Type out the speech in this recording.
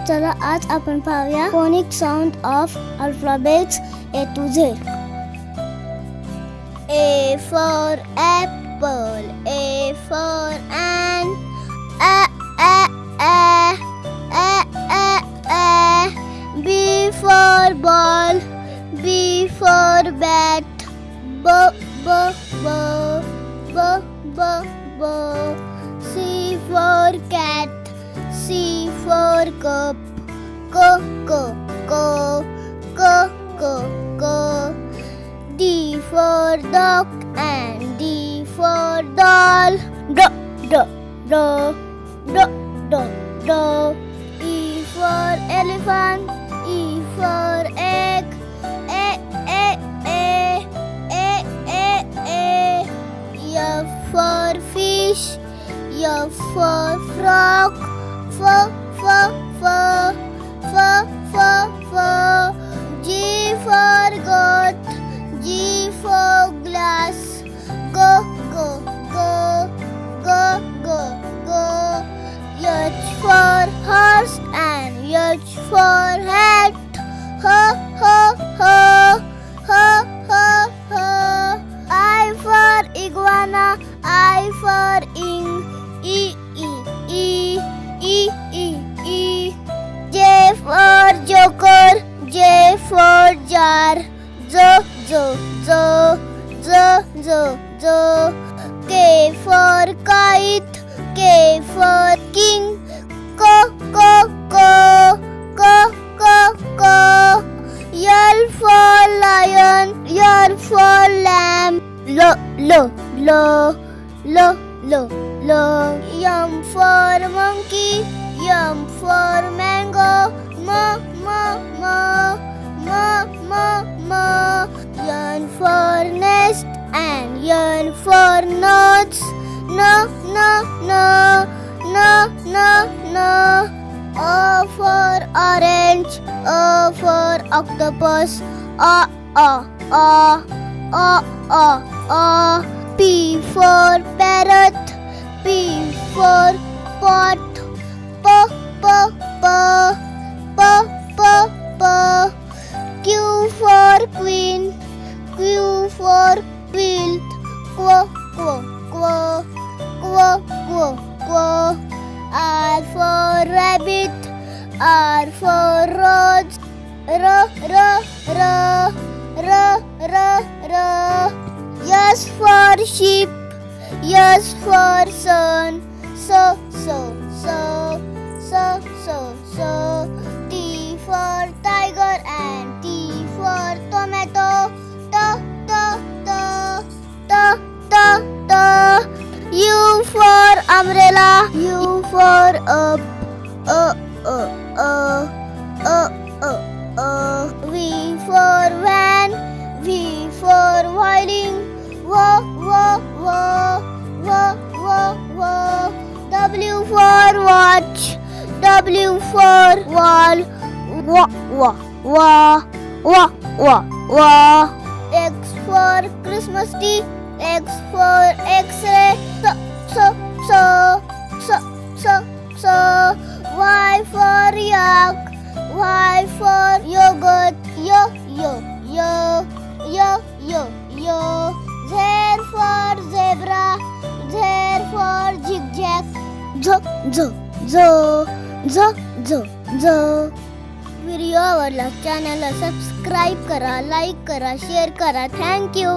चला आज आपण पाहूया phonic sound of alphabets A to Z. A for apple, A for ant, A, A, A, A, A. B for ball, B for bat, B, B, B, B, B, B. C for cat, C for cup, C, C, C, C, C, C. D for dog and D for doll, D, D, D, D, D, D. E for elephant, E for egg, A, A, A, A, A, A. F for fish, F for frog, F, F, F, F, F, F. G for goat, G for glass, go, go, go, go, go, go. H for horse and H for hat, ho, ho, ho, ho, ho, ho. I for iguana, I for ink, E, E, E, E, E, E. J for joker, J for jar, Z, Z, Z, Z, Z, Z. K for kite, K for king, K, K, K, K, K, K. L for lion, L for lamb, L, L, L, L, L, L. M for monkey, M for mango, M, M, M, M, M, M. N for nest and N for nuts, N, N, N, N, N, N. O for orange, O for octopus, O, O, O, O, O, O. P for parrot, P for pot, P, P, P, P, P, P. Q for queen, Q for quilt, Qu, Qu, Qu, Qu, Qu, Qu. R for rabbit, R for rose, R, R, R, R, R, R. S for sheep, S for sun, S, S, S, S, S, S. T for tiger and T for tomato, T, T, T, T, T, T. U for umbrella, U for up, V for van, V for violin, W for watch, W for wall, X for Christmas tree, X for X-ray, so. Y for yak, Y for yogurt, yo. Z for zebra, Z for zigzag, Z. Video आवडला चॅनलला subscribe करा, like करा, share करा. Thank you.